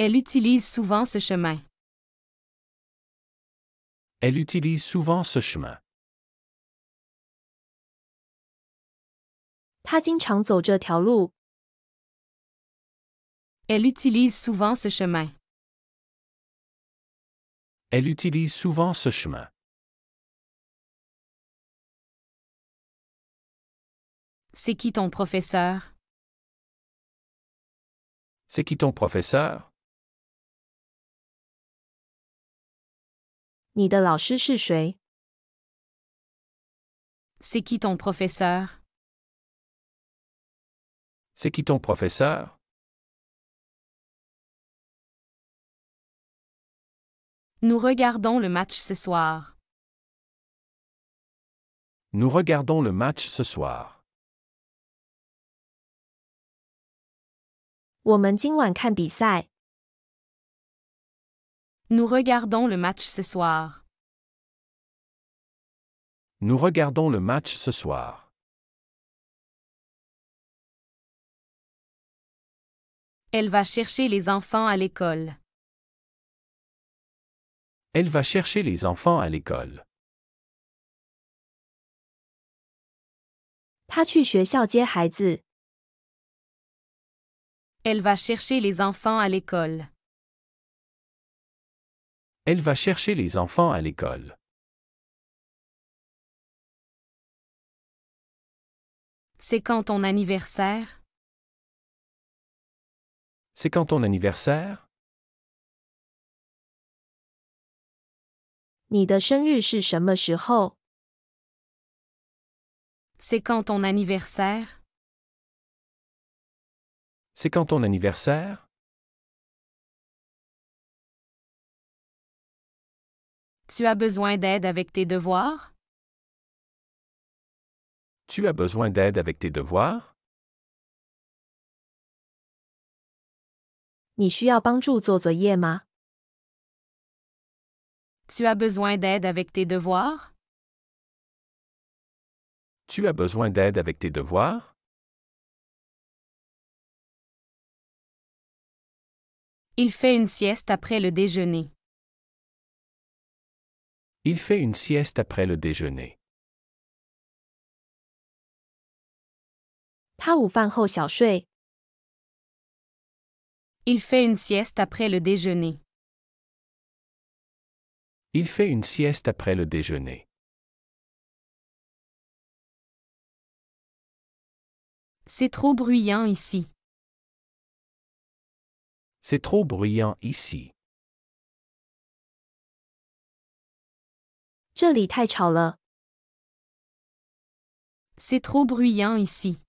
Elle utilise souvent ce chemin. Elle utilise souvent ce chemin. 他经常走这条路。Elle utilise souvent ce chemin. Elle utilise souvent ce chemin. C'est qui ton professeur? C'est qui ton professeur? 你的老师是谁？ C'est qui ton professeur? C'est qui ton professeur? Nous regardons le match ce soir. Nous regardons le match ce soir. 我们今晚看比赛。 Nous regardons le match ce soir. Nous regardons le match ce soir. Elle va chercher les enfants à l'école. Elle va chercher les enfants à l'école. 他去学校接孩子。 Elle va chercher les enfants à l'école. Elle va chercher les enfants à l'école. C'est quand ton anniversaire? C'est quand ton anniversaire? 你的生日是什么时候？ C'est quand ton anniversaire? C'est quand ton anniversaire? Tu as besoin d'aide avec tes devoirs? Tu as besoin d'aide avec tes devoirs? 你需要帮助做作业吗？ Tu as besoin d'aide avec tes devoirs? Tu as besoin d'aide avec tes devoirs? Il fait une sieste après le déjeuner. Il fait une sieste après le déjeuner. 他午饭后小睡。 Il fait une sieste après le déjeuner. Il fait une sieste après le déjeuner. C'est trop bruyant ici. C'est trop bruyant ici. 这里太吵了。 C'est trop bruyant ici.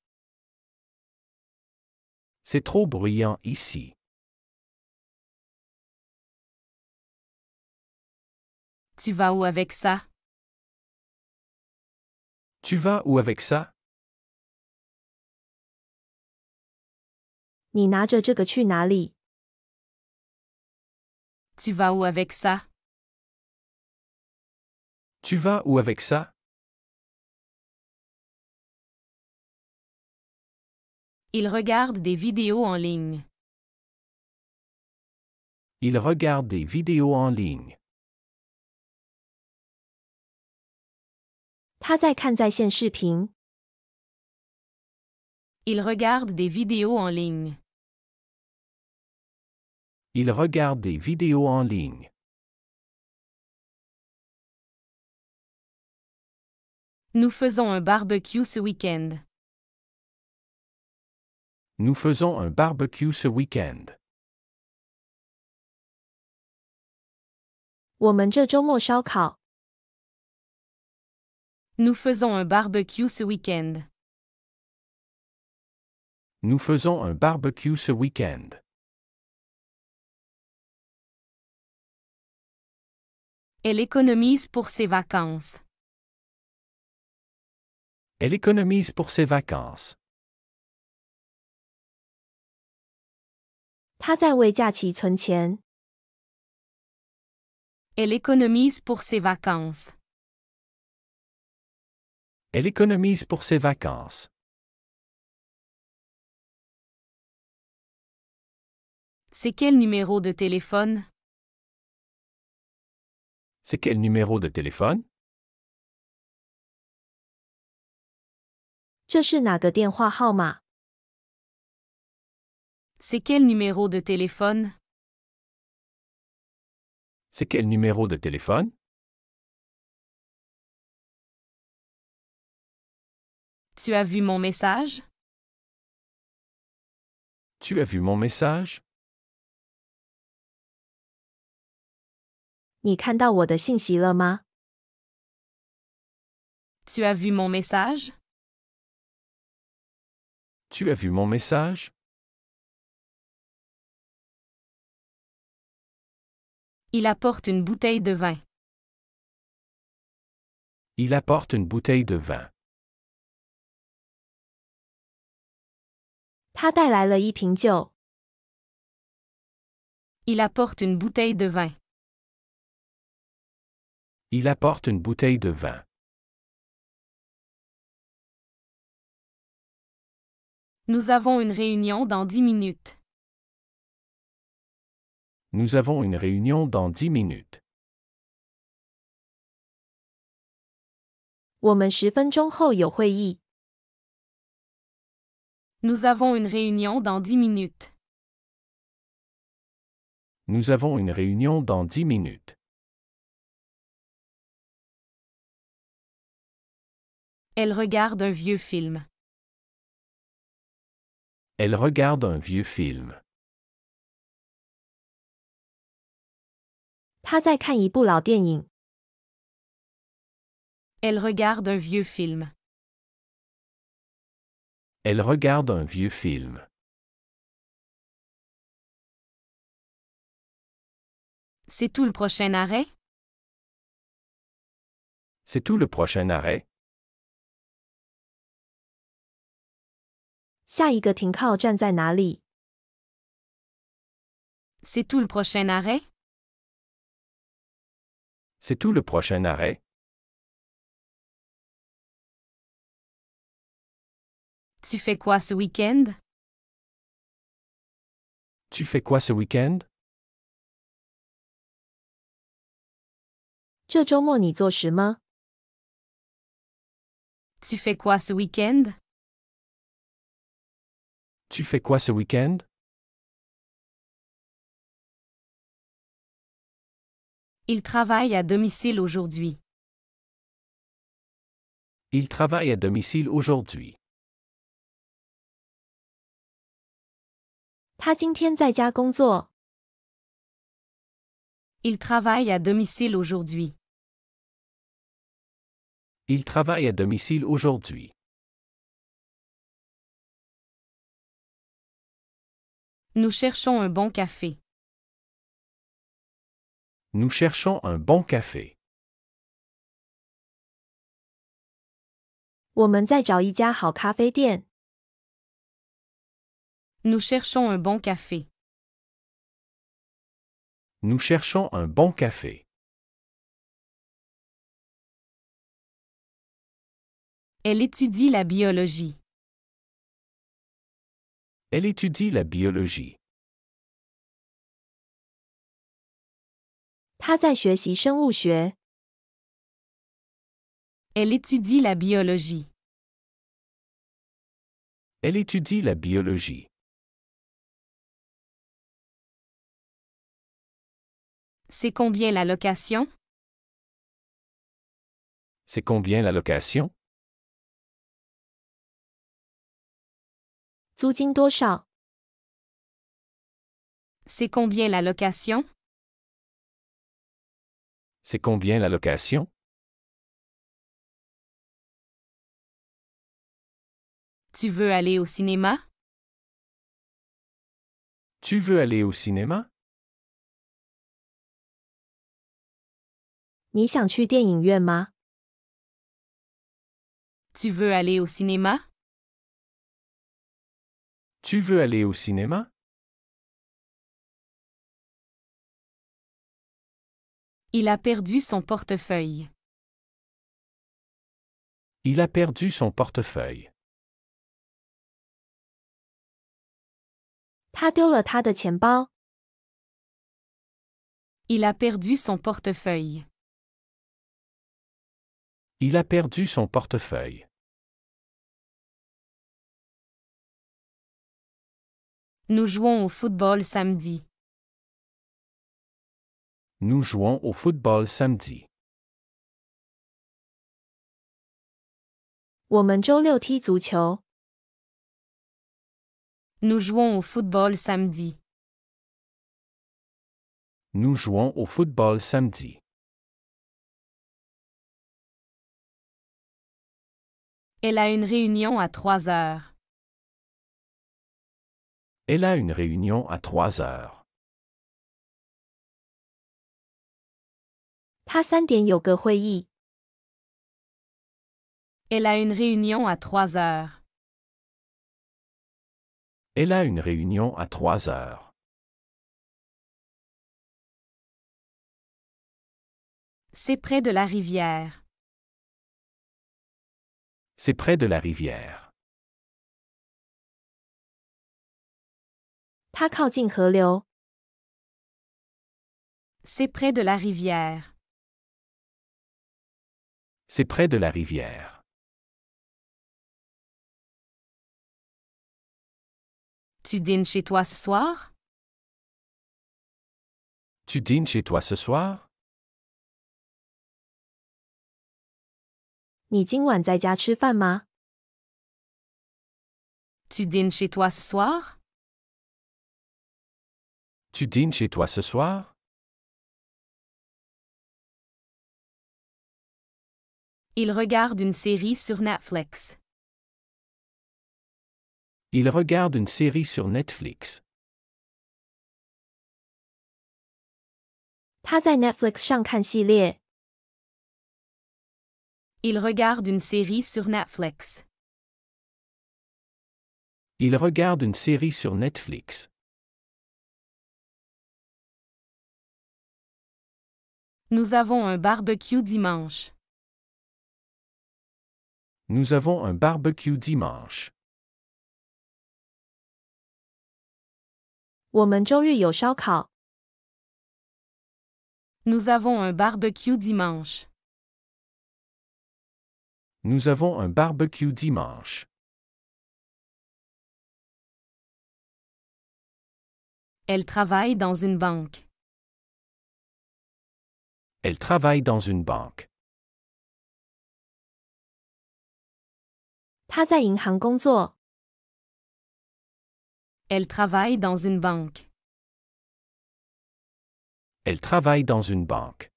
C'est trop bruyant ici. Tu vas où avec ça? Tu vas où avec ça? 你拿着这个去哪里？ Tu vas où avec ça? Tu vas où avec ça? Il regarde des vidéos en ligne. Il regarde des vidéos en ligne. 他在看在线视频。 Il regarde des vidéos en ligne. Il regarde des vidéos en ligne. Nous faisons un barbecue ce week-end. Nous faisons un barbecue ce week-end. 我们这周末烧烤。 Nous faisons un barbecue ce week-end. Nous faisons un barbecue ce week-end. Elle économise pour ses vacances. Elle économise pour ses vacances. 他在为假期存钱。 Elle économise pour ses vacances. Elle économise pour ses vacances. C'est quel numéro de téléphone? C'est quel numéro de téléphone? 这是哪个电话号码？ C'est quel numéro de téléphone? C'est quel numéro de téléphone? Tu as vu mon message? Tu as vu mon message? 你看到我的信息了吗？ Tu as vu mon message? Tu as vu mon message? Il apporte une bouteille de vin. Il apporte une bouteille de vin. 他带来了一瓶酒。 Il apporte une bouteille de vin. Il apporte une bouteille de vin. Nous avons une réunion dans 10 minutes. Nous avons une réunion dans 10 minutes. 我们10分钟后有会议。 Nous avons une réunion dans 10 minutes. Nous avons une réunion dans 10 minutes. Elle regarde un vieux film. Elle regarde un vieux film. 他在看一部老电影。 Elle regarde un vieux film. Elle regarde un vieux film. C'est tout le prochain arrêt? C'est tout le prochain arrêt? 下一个停靠站在哪里？ C'est tout le prochain arrêt? C'est tout le prochain arrêt? Tu fais quoi ce week-end? Tu fais quoi ce week-end? 这周末你做什么？ Tu fais quoi ce week-end? Tu fais quoi ce week-end? Il travaille à domicile aujourd'hui. Il travaille à domicile aujourd'hui. 他今天在家工作。 Il travaille à domicile aujourd'hui. Il travaille à domicile aujourd'hui. Nous cherchons un bon café. Nous cherchons un bon café. 我们在找一家好咖啡店。 Nous cherchons un bon café. Nous cherchons un bon café. Elle étudie la biologie. Elle étudie la biologie. 他在学习生物学。 Elle étudie la biologie. Elle étudie la biologie. C'est combien la location? C'est combien la location? 租金多少？ C'est combien la location? C'est combien la location? Tu veux aller au cinéma? Tu veux aller au cinéma? 你想去电影院吗？ Tu veux aller au cinéma? Tu veux aller au cinéma? Il a perdu son portefeuille. Il a perdu son portefeuille. 他丢了他的钱包。Il a perdu son portefeuille. Il a perdu son portefeuille. Nous jouons au football samedi. Nous jouons au football samedi. 我们周六踢足球。 Nous jouons au football samedi. Nous jouons au football samedi. Elle a une réunion à 3 heures. Elle a une réunion à 3 heures. 他3点有个会议。 Elle a une réunion à 3 heures. Elle a une réunion à 3 heures. C'est près de la rivière. C'est près de la rivière. 它靠近河流。 C'est près de la rivière. C'est près de la rivière. Tu dînes chez toi ce soir? Tu dînes chez toi ce soir? 你今晚在家吃饭吗？ Tu dînes chez toi ce soir? Tu dînes chez toi ce soir? Il regarde une série sur Netflix. Il regarde une série sur Netflix. 他在 Netflix 上看系列。 Il regarde une série sur Netflix. Il regarde une série sur Netflix. Nous avons un barbecue dimanche. Nous avons un barbecue dimanche. 我们周日有烧烤。 Nous avons un barbecue dimanche. Nous avons un barbecue dimanche. Elle travaille dans une banque. Elle travaille dans une banque. 他在银行工作。 Elle travaille dans une banque. Elle travaille dans une banque.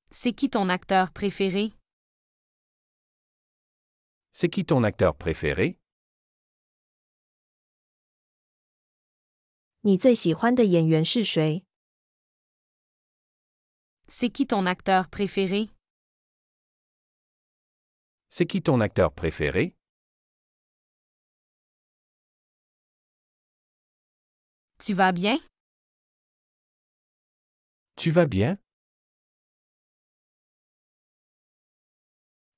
C'est qui ton acteur préféré? C'est qui ton acteur préféré? 你最喜欢的演员是谁？ C'est qui ton acteur préféré? C'est qui ton acteur préféré? Tu vas bien? Tu vas bien?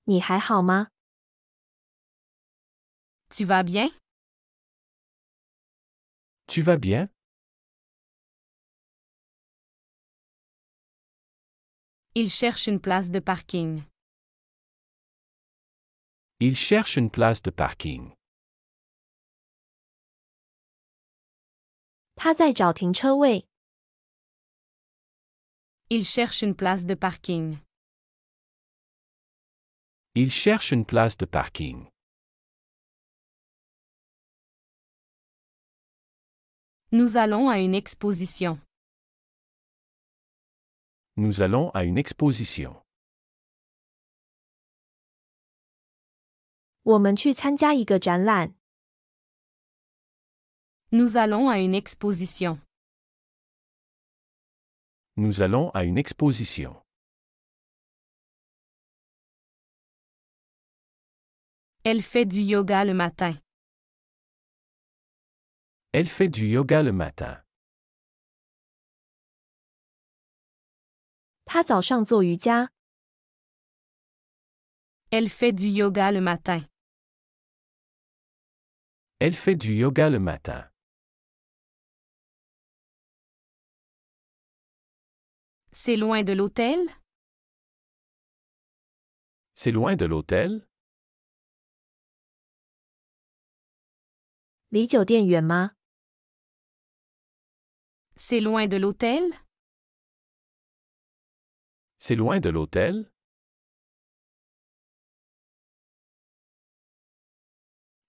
你还好吗？ Tu vas bien? Tu vas bien? Il cherche une place de parking. Il cherche une place de parking. 他在找停车位。 Il cherche une place de parking. Il cherche une place de parking. Nous allons à une exposition. Nous allons à une exposition. 我们去参加一个展览。 Nous allons à une exposition. Nous allons à une exposition. Elle fait du yoga le matin. Elle fait du yoga le matin. 他早上做瑜伽。 Elle fait du yoga le matin. Elle fait du yoga le matin. C'est loin de l'hôtel? C'est loin de l'hôtel? 离酒店远吗？ C'est loin de l'hôtel? C'est loin de l'hôtel?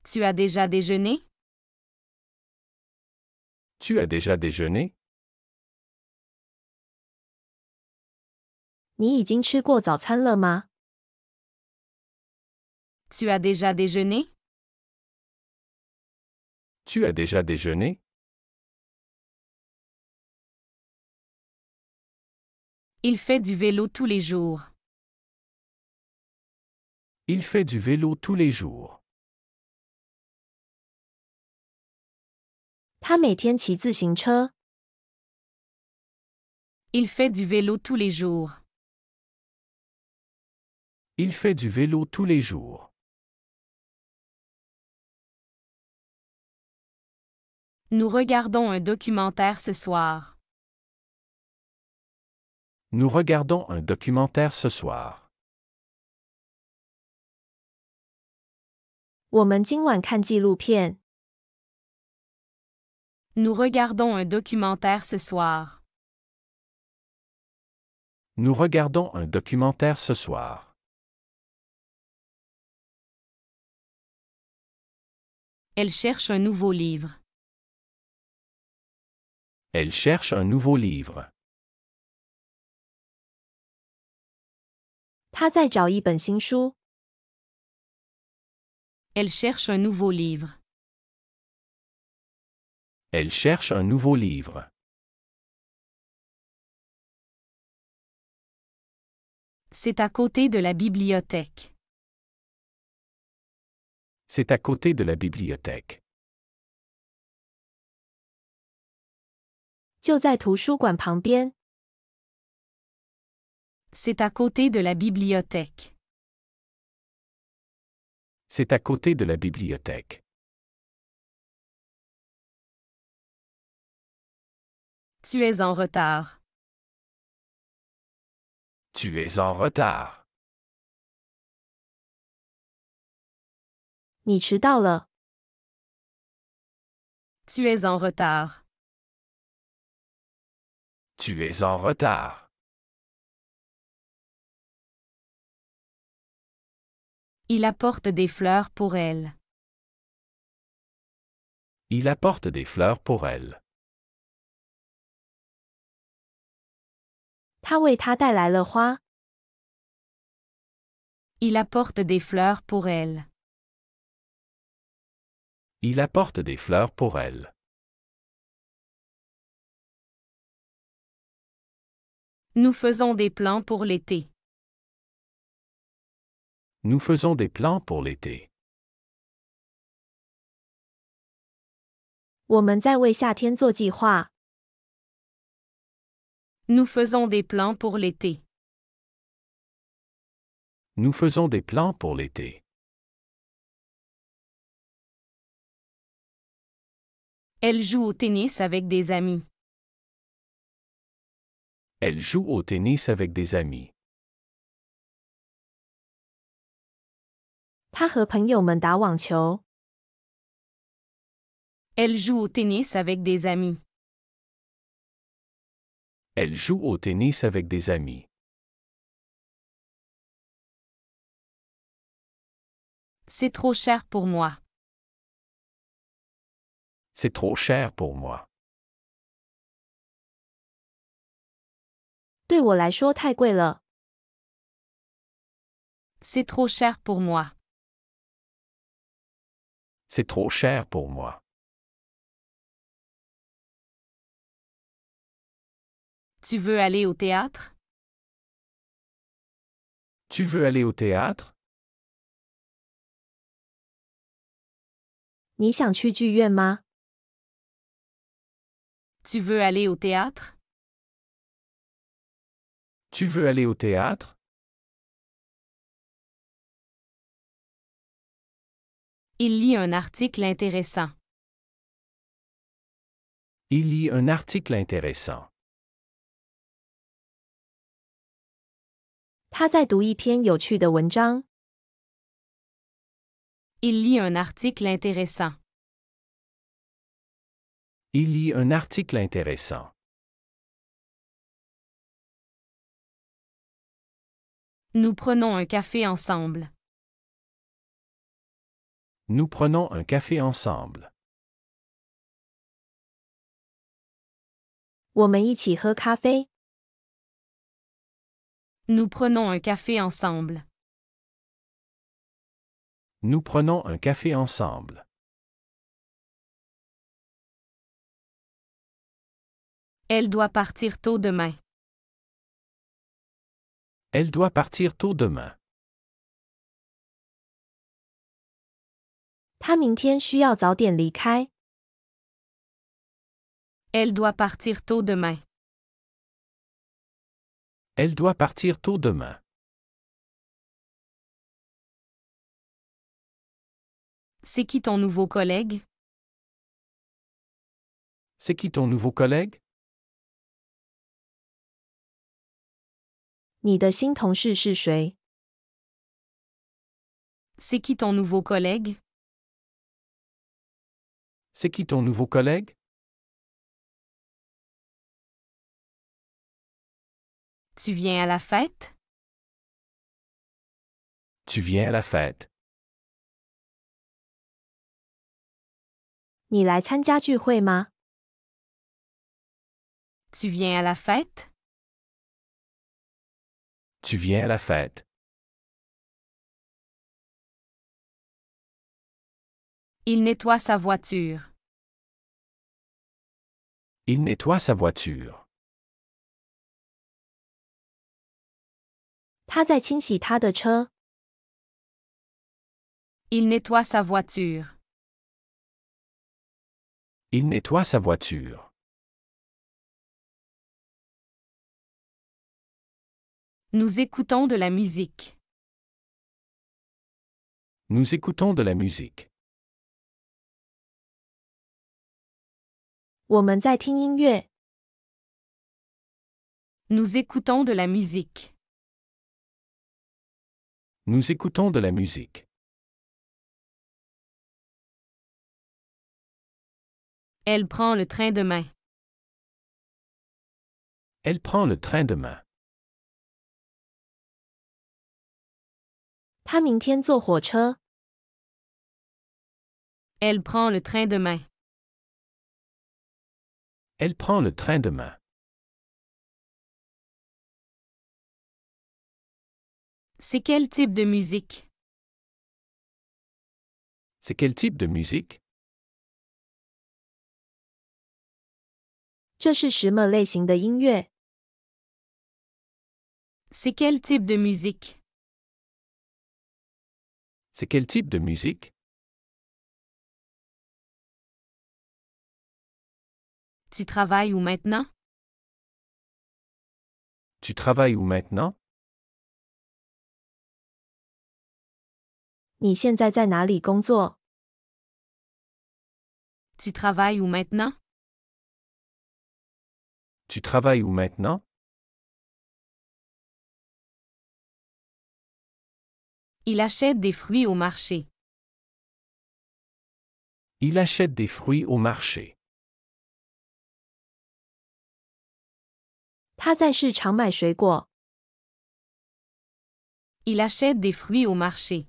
Tu as déjà déjeuné? Tu as déjà déjeuné? 你已经吃过早餐了吗？ Tu as déjà déjeuné? Tu as déjà déjeuné? Il fait du vélo tous les jours. Il fait du vélo tous les jours. 他每天骑自行车。 Il fait du vélo tous les jours. Il fait du vélo tous les jours. Nous regardons un documentaire ce soir. Nous regardons un documentaire ce soir. 我们今晚看纪录片。 Nous regardons un documentaire ce soir. Nous regardons un documentaire ce soir. Elle cherche un nouveau livre. Elle cherche un nouveau livre. 他在找一本新书。 Elle cherche un nouveau livre. Elle cherche un nouveau livre. C'est à côté de la bibliothèque. C'est à côté de la bibliothèque. 就在图书馆旁边。 C'est à côté de la bibliothèque. C'est à côté de la bibliothèque. Tu es en retard. Tu es en retard. 你迟到了。 Tu es en retard. Tu es en retard. Il apporte des fleurs pour elle. Il apporte des fleurs pour elle. 他为她带来了花。 Il apporte des fleurs pour elle. Il apporte des fleurs pour elle. Nous faisons des plans pour l'été. Nous faisons des plans pour l'été. 我们在为夏天做计划。 Nous faisons des plans pour l'été. Nous faisons des plans pour l'été. Elle joue au tennis avec des amis. Elle joue au tennis avec des amis. 他和朋友们打网球。 Elle joue au tennis avec des amis. Elle joue au tennis avec des amis. C'est trop cher pour moi. C'est trop cher pour moi. 对我来说太贵了。 C'est trop cher pour moi. C'est trop cher pour moi. Tu veux aller au théâtre? Tu veux aller au théâtre? 你想去剧院吗？ Tu veux aller au théâtre? Tu veux aller au théâtre? Il lit un article intéressant. Il lit un article intéressant. 他在读一篇有趣的文章。Il lit un article intéressant. Il lit un article intéressant. Nous prenons un café ensemble. Nous prenons un café ensemble. 我们一起喝咖啡。Nous prenons un café ensemble. Nous prenons un café ensemble. Elle doit partir tôt demain. Elle doit partir tôt demain. 他明天需要早点离开。Elle doit partir tôt demain. Elle doit partir tôt demain. C'est qui ton nouveau collègue? C'est qui ton nouveau collègue? 你的新同事是谁？ C'est qui ton nouveau collègue? C'est qui ton nouveau collègue? Tu viens à la fête? Tu viens à la fête. 你来参加聚会吗？ Tu viens à la fête? Tu viens à la fête. Il nettoie sa voiture. Il nettoie sa voiture. 他在清洗他的车。 Il nettoie sa voiture. Il nettoie sa voiture. Nous écoutons de la musique. Nous écoutons de la musique. 我们在听音乐。 Nous écoutons de la musique. Nous écoutons de la musique. Elle prend le train demain. Elle prend le train demain. 他明天坐火车。 Elle prend le train demain. Elle prend le train demain. C'est quel type de musique? C'est quel type de musique? 这是什么类型的音乐？ C'est quel type de musique? C'est quel type de musique? Tu travailles où maintenant? Tu travailles où maintenant? 你现在在哪里工作？ Tu travailles où maintenant? Tu travailles où maintenant? Il achète des fruits au marché. Il achète des fruits au marché. 他在市场买水果。 Il achète des fruits au marché.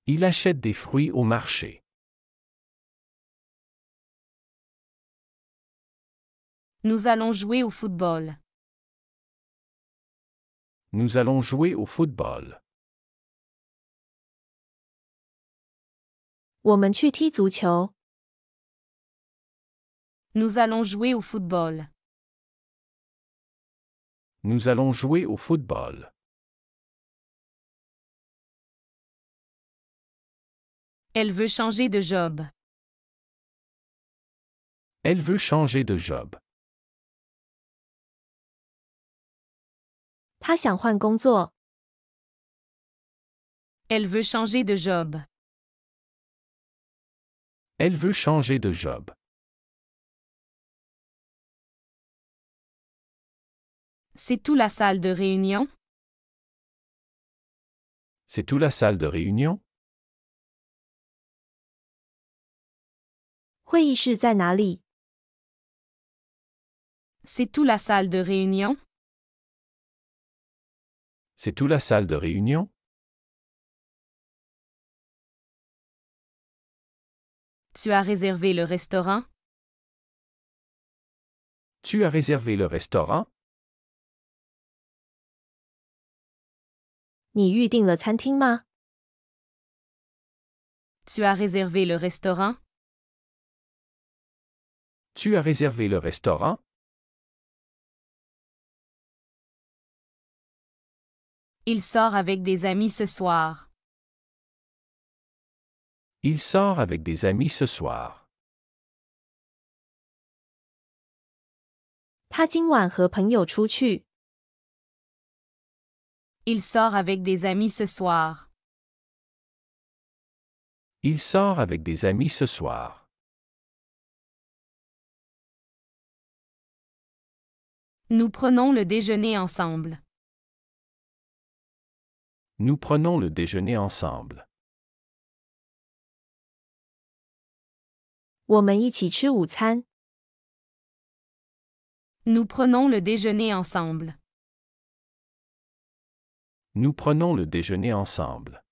Il achète des fruits au marché. Nous allons jouer au football. Nous allons jouer au football. 我们去踢足球。 Nous allons jouer au football. Nous allons jouer au football. Elle veut changer de job. Elle veut changer de job. 他想换工作。 Elle veut changer de job. Elle veut changer de job. C'est où la salle de réunion? C'est où la salle de réunion? 会议室在哪里？ C'est où la salle de réunion? C'est où la salle de réunion? Tu as réservé le restaurant? Tu as réservé le restaurant? 你预订了餐厅吗？ Tu as réservé le restaurant? Tu as réservé le restaurant? Il sort avec des amis ce soir. Il sort avec des amis ce soir. 他今晚和朋友出去。 Il sort avec des amis ce soir. Il sort avec des amis ce soir. Nous prenons le déjeuner ensemble. Nous prenons le déjeuner ensemble. 我们一起吃午餐。 Nous prenons le déjeuner ensemble. Nous prenons le déjeuner ensemble.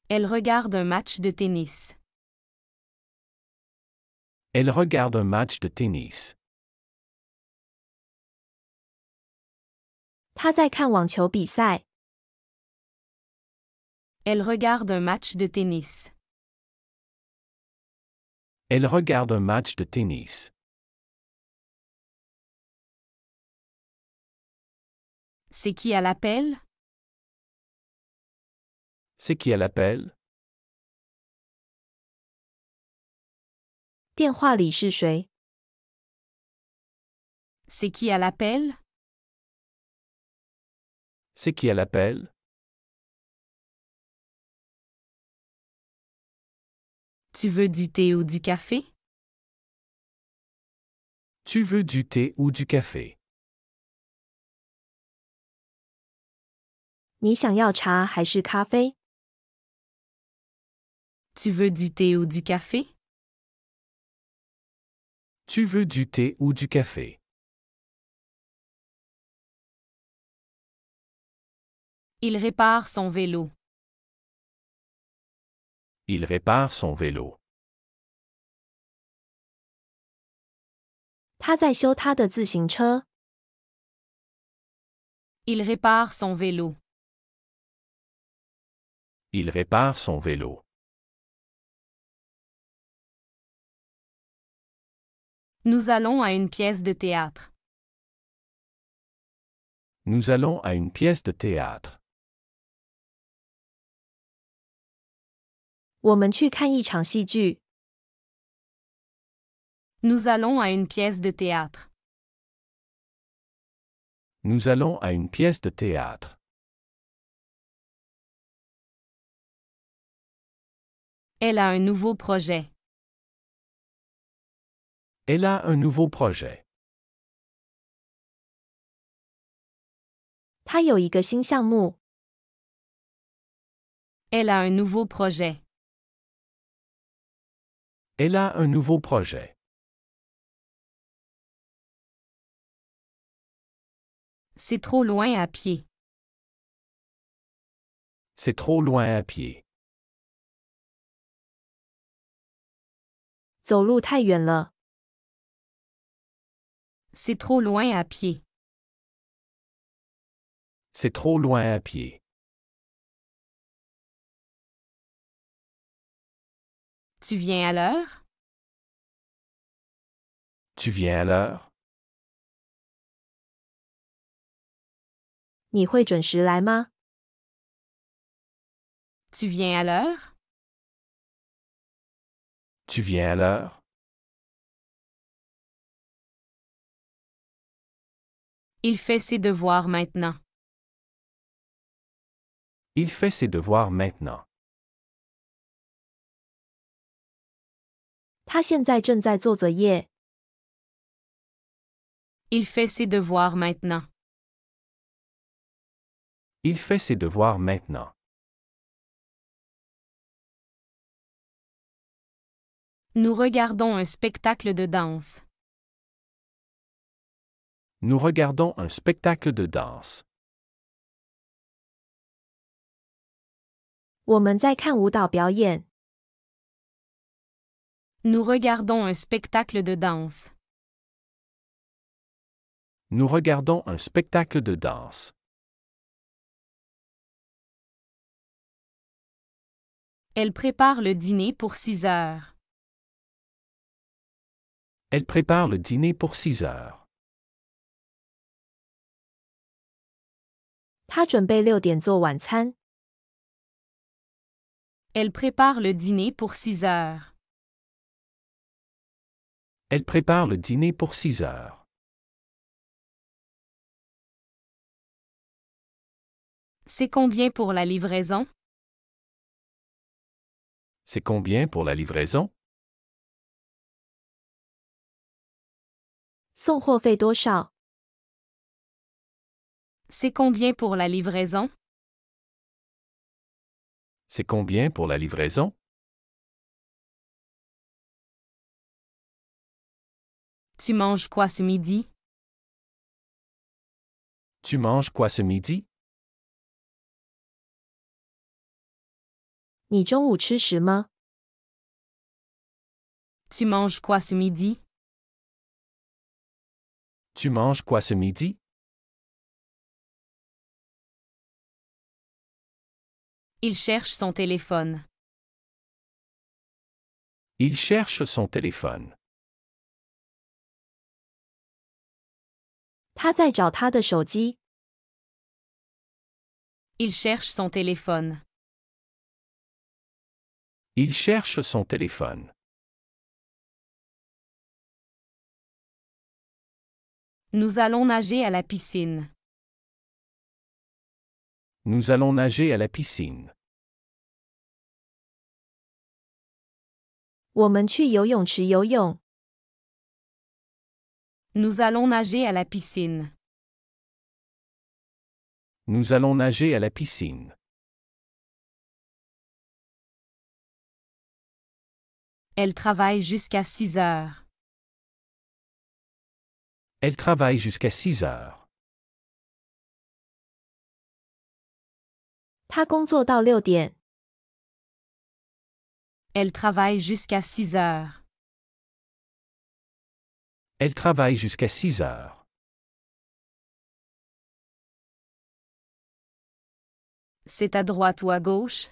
Elle regarde un match de tennis. Elle regarde un match de tennis. 他在看网球比赛。 Elle regarde un match de tennis. Elle regarde un match de tennis. C'est qui à l'appel? C'est qui à l'appel? 电话里是谁？ C'est qui à l'appel? C'est qui à l'appel? Tu veux du thé ou du café? Tu veux du thé ou du café? 你想要茶还是咖啡？ Tu veux du thé ou du café? Tu veux du thé ou du café? Il répare son vélo. Il répare son vélo. 他在修他的自行车。 Il répare son vélo. Il répare son vélo. Nous allons à une pièce de théâtre. Nous allons à une pièce de théâtre. 我们去看一场戏剧。 Nous allons à une pièce de théâtre. Nous allons à une pièce de théâtre. Elle a un nouveau projet. Elle a un nouveau projet. 他有一个新项目。 Elle a un nouveau projet. Elle a un nouveau projet. C'est trop loin à pied. C'est trop loin à pied. 走路太远了。 C'est trop loin à pied. C'est trop loin à pied. Tu viens à l'heure? Tu viens à l'heure? 你会准时来吗？ Tu viens à l'heure? Tu viens à l'heure? Il fait ses devoirs maintenant. Il fait ses devoirs maintenant. 他现在正在做作业。Il fait ses devoirs maintenant. Il fait ses devoirs maintenant. Nous regardons un spectacle de danse. Nous regardons un spectacle de danse. 我们在看舞蹈表演。 Nous regardons un spectacle de danse. Nous regardons un spectacle de danse. Elle prépare le dîner pour 6 heures. Elle prépare le dîner pour 6 heures. 他准备6点做晚餐。 Elle prépare le dîner pour 6 heures. Elle prépare le dîner pour 6 heures. C'est combien pour la livraison? C'est combien pour la livraison? 送货费多少？ C'est combien pour la livraison? C'est combien pour la livraison? Tu manges quoi ce midi? Tu manges quoi ce midi? 你中午吃什么？ Tu manges quoi ce midi? Tu manges quoi ce midi? Il cherche son téléphone. Il cherche son téléphone. 他在找他的手机。 Il cherche son téléphone. Il cherche son téléphone. Nous allons nager à la piscine. Nous allons nager à la piscine. 我们去游泳池游泳。 Nous allons nager à la piscine. Nous allons nager à la piscine. Elle travaille jusqu'à 6 heures. Elle travaille jusqu'à 6 heures. 他工作到6点。 Elle travaille jusqu'à 6 heures. Elle travaille jusqu'à 6 heures. C'est à droite ou à gauche?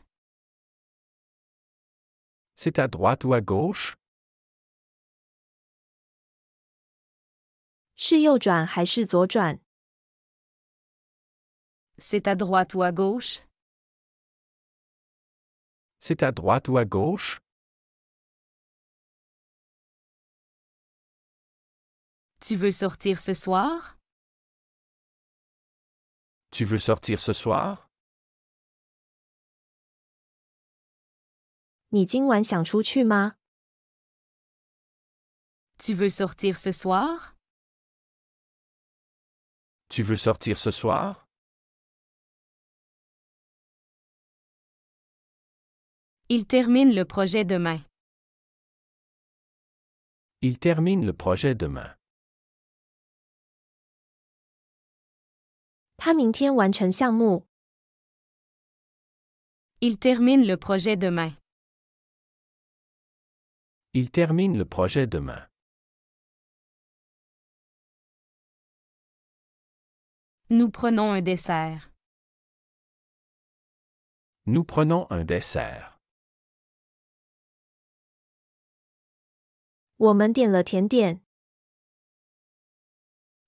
C'est à droite ou à gauche? 是右转还是左转？ C'est à droite ou à gauche? C'est à droite ou à gauche? Tu veux sortir ce soir? Tu veux sortir ce soir? 你今晚想出去吗？ Tu veux sortir ce soir? Tu veux sortir ce soir? Il termine le projet demain. Il termine le projet demain. 他明天完成项目。 Il termine le projet demain. Il termine le projet demain. Nous prenons un dessert. Nous prenons un dessert. 我们点了甜点。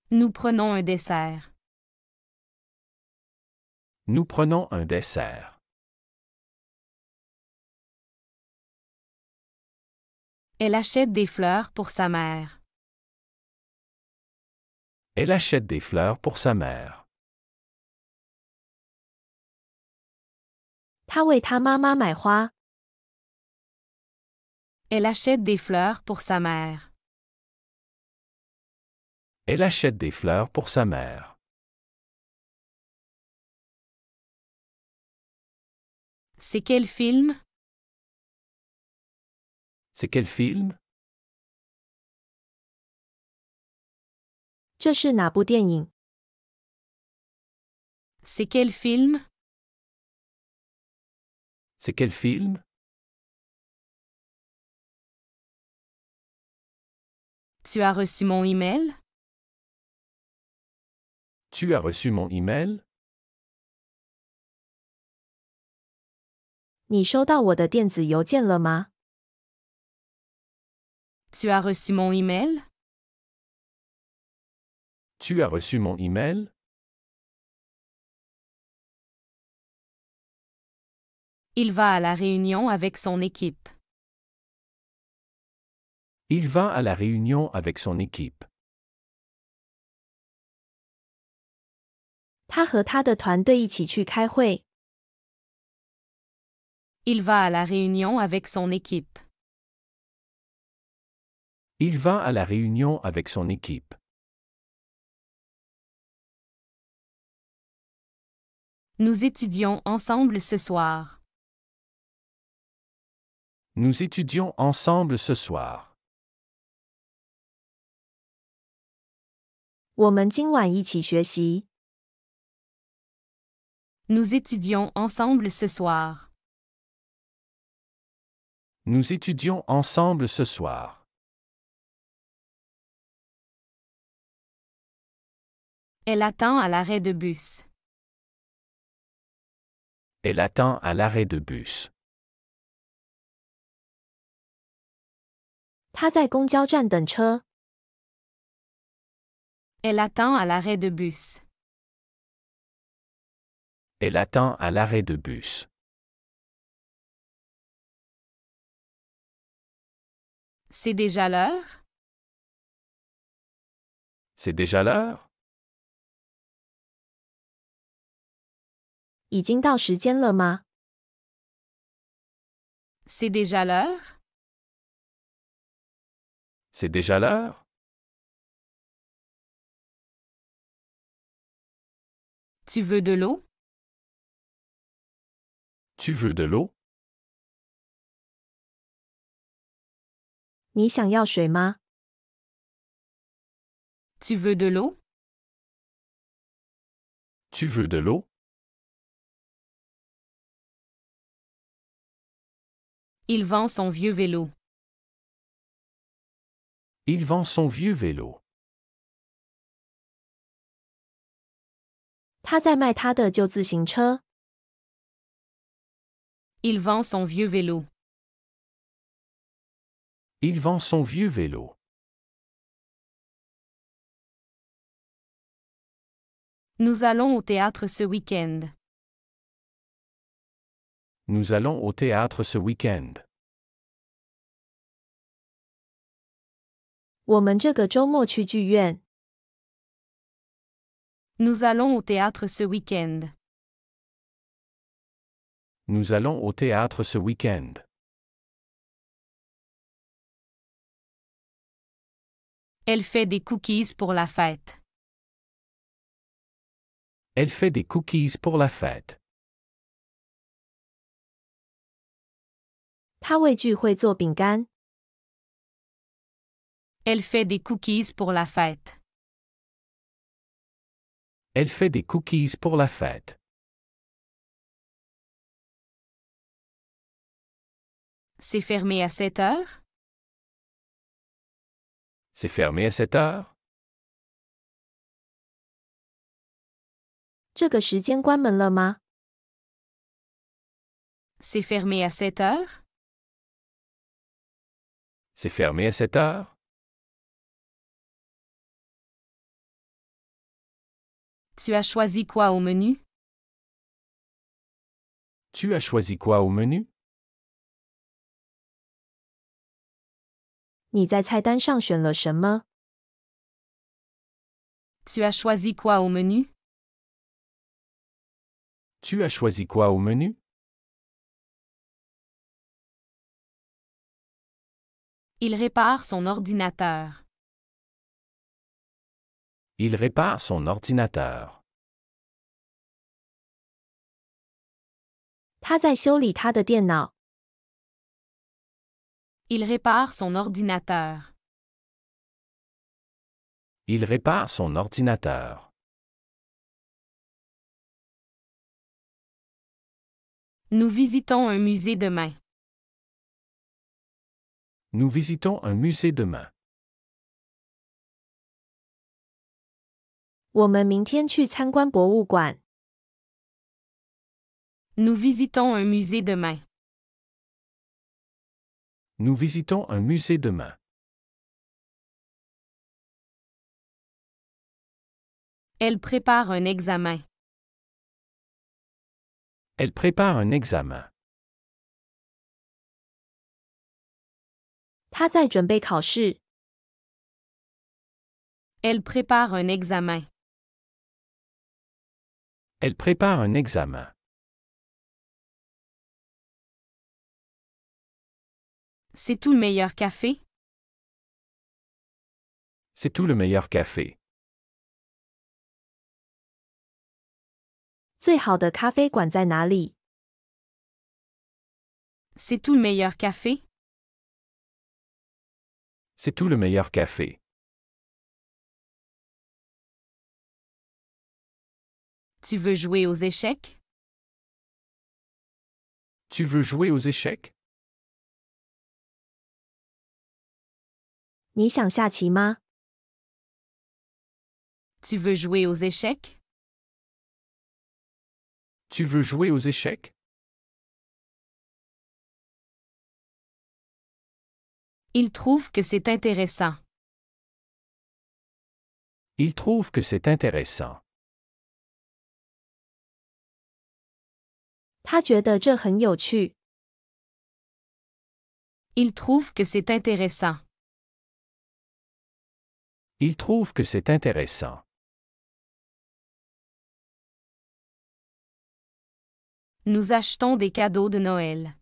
Nous prenons un dessert. Nous prenons un dessert. Elle achète des fleurs pour sa mère. Elle achète des fleurs pour sa mère. 他为他妈妈买花。 Elle achète des fleurs pour sa mère. Elle achète des fleurs pour sa mère. C'est quel film? C'est quel film? 这是哪部电影？ C'est quel film? C'est quel film? Tu as reçu mon email? Tu as reçu mon email? 你收到我的电子邮件了吗？ Tu as reçu mon email? Tu as reçu mon email? Il va à la réunion avec son équipe. Il va à la réunion avec son équipe. 他和他的团队一起去开会。 Il va à la réunion avec son équipe. Il va à la réunion avec son équipe. Nous étudions ensemble ce soir. Nous étudions ensemble ce soir. 我们今晚一起学习。 Nous étudions ensemble ce soir. Nous étudions ensemble ce soir. Elle attend à l'arrêt de bus. Elle attend à l'arrêt de bus. 他在公交站等车。 Elle attend à l'arrêt de bus. Elle attend à l'arrêt de bus. C'est déjà l'heure? C'est déjà l'heure? 已经到时间了吗？ C'est déjà l'heure? C'est déjà l'heure? Tu veux de l'eau? Tu veux de l'eau? 你想要水吗？ Tu veux de l'eau? Tu veux de l'eau? Il vend son vieux vélo. Il vend son vieux vélo. 他在卖他的旧自行车。 Il vend son vieux vélo. Il vend son vieux vélo. Nous allons au théâtre ce week-end. Nous allons au théâtre ce week-end. 我们这个周末去剧院。 Nous allons au théâtre ce week-end. Nous allons au théâtre ce week-end. Elle fait des cookies pour la fête. Elle fait des cookies pour la fête. 他为聚会做饼干。 Elle fait des cookies pour la fête. Elle fait des cookies pour la fête. C'est fermé à 7 heures? C'est fermé à 7 heures? 这个时间关门了吗？ C'est fermé à 7 heures? C'est fermé à 7 heures? Tu as choisi quoi au menu? Tu as choisi quoi au menu? 你在菜单上选了什么？ Tu as choisi quoi au menu? Tu as choisi quoi au menu? Il répare son ordinateur. Il répare son ordinateur. 他在修理他的电脑。 Il répare son ordinateur. Il répare son ordinateur. Nous visitons un musée demain. Nous visitons un musée demain. 我们明天去参观博物馆。 Nous visitons un musée demain. Nous visitons un musée demain. Elle prépare un examen. Elle prépare un examen. 他在准备考试。 Elle prépare un examen. Elle prépare un examen. C'est tout le meilleur café? C'est tout le meilleur café. 最好的咖啡馆在哪里？ C'est tout le meilleur café? C'est tout le meilleur café. Tu veux jouer aux échecs? Tu veux jouer aux échecs? 你想下棋吗？ Tu veux jouer aux échecs? Tu veux jouer aux échecs? Il trouve que c'est intéressant. Il trouve que c'est intéressant. 他觉得这很有趣。 Il trouve que c'est intéressant. Il trouve que c'est intéressant. Nous achetons des cadeaux de Noël.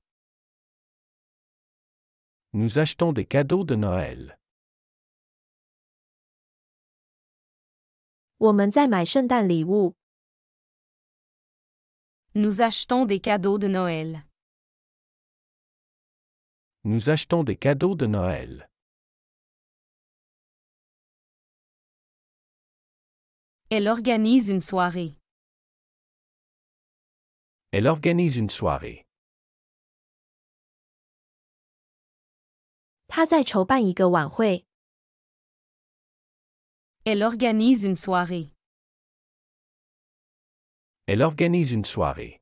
Nous achetons des cadeaux de Noël. 我们在买圣诞礼物。 Nous achetons des cadeaux de Noël. Nous achetons des cadeaux de Noël. Elle organise une soirée. Elle organise une soirée. 他在筹办一个晚会。 Elle organise une soirée. Elle organise une soirée.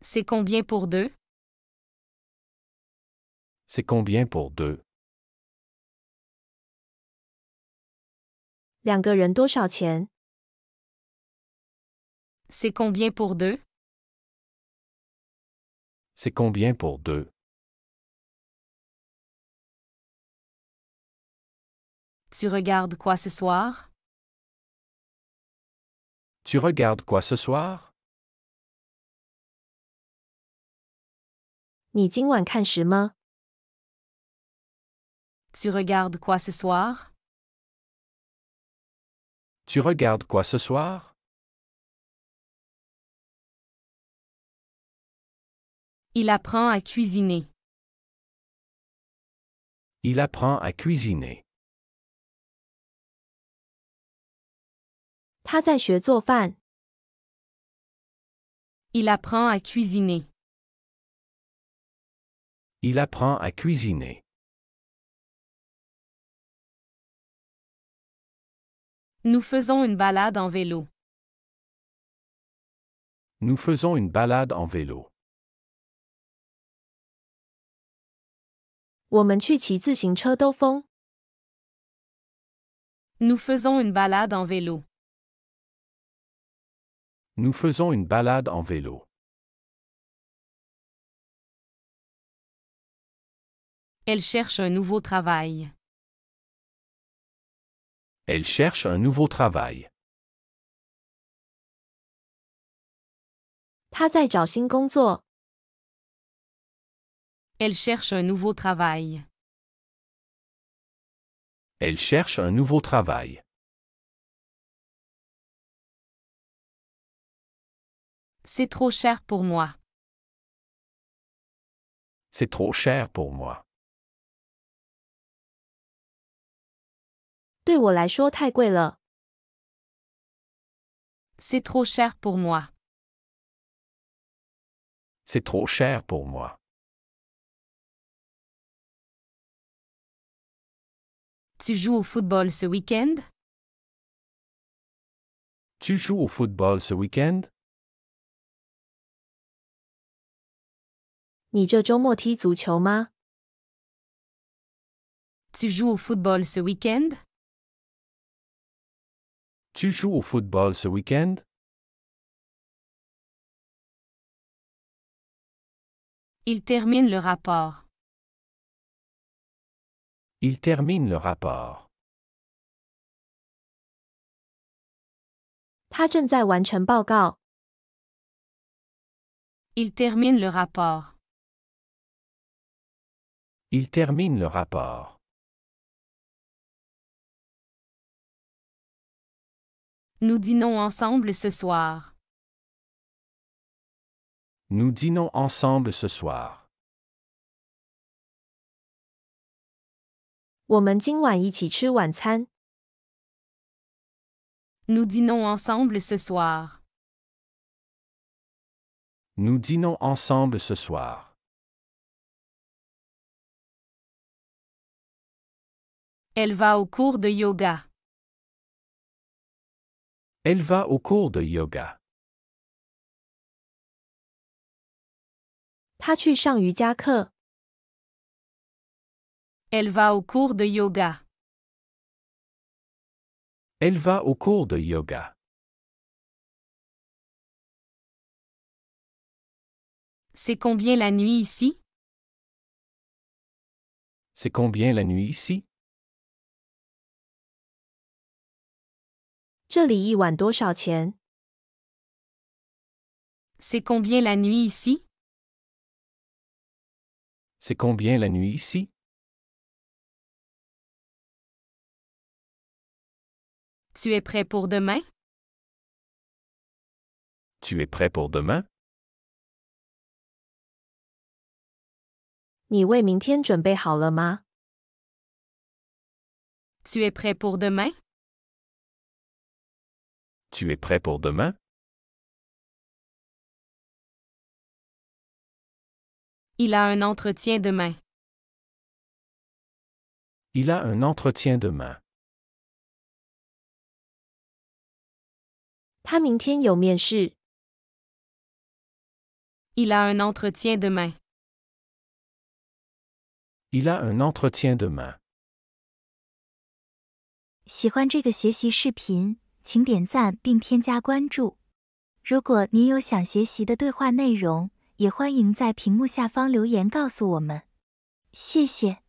C'est combien pour deux? C'est combien pour deux? 两个人多少钱？ C'est combien pour deux? C'est combien pour deux? Tu regardes quoi ce soir? Tu regardes quoi ce soir? 你今晚看什么？ Tu regardes quoi ce soir? Tu regardes quoi ce soir? Il apprend à cuisiner. Il apprend à cuisiner. 他在学做饭。 Il apprend à cuisiner. Il apprend à cuisiner. Nous faisons une balade en vélo. Nous faisons une balade en vélo. 我们去骑自行车兜风。 Nous faisons une balade en vélo. Nous faisons une balade en vélo. Elle cherche un nouveau travail. Elle cherche un nouveau travail. 他在找新工作。 Elle cherche un nouveau travail. Elle cherche un nouveau travail. C'est trop cher pour moi. C'est trop cher pour moi. 对我来说太贵了。C'est trop cher pour moi. C'est trop cher pour moi. Tu joues au football ce week-end? Tu joues au football ce week-end? 你这周末踢足球吗？ Tu joues au football ce week-end? Tu joues au football ce week-end? Il termine le rapport. Il termine le rapport. 他正在完成报告。 Il termine le rapport. Il termine le rapport. Nous dînons ensemble ce soir. Nous dînons ensemble ce soir. 我们今晚一起吃晚餐。 Nous dînons ensemble ce soir. Nous dînons ensemble ce soir. Elle va au cours de yoga. Elle va au cours de yoga. 他去上瑜伽课。 Elle va au cours de yoga. Elle va au cours de yoga. C'est combien la nuit ici? C'est combien la nuit ici? 这里一晚多少钱？ C'est combien la nuit ici? C'est combien la nuit ici? Tu es prêt pour demain? Tu es prêt pour demain? 你为明天准备好了吗？ Tu es prêt pour demain? Tu es prêt pour demain? Il a un entretien demain. Il a un entretien demain. 他明天有面试。 Il a un entretien demain. Il a un entretien demain. 喜欢这个学习视频，请点赞并添加关注。如果您有想学习的对话内容，也欢迎在屏幕下方留言告诉我们。谢谢。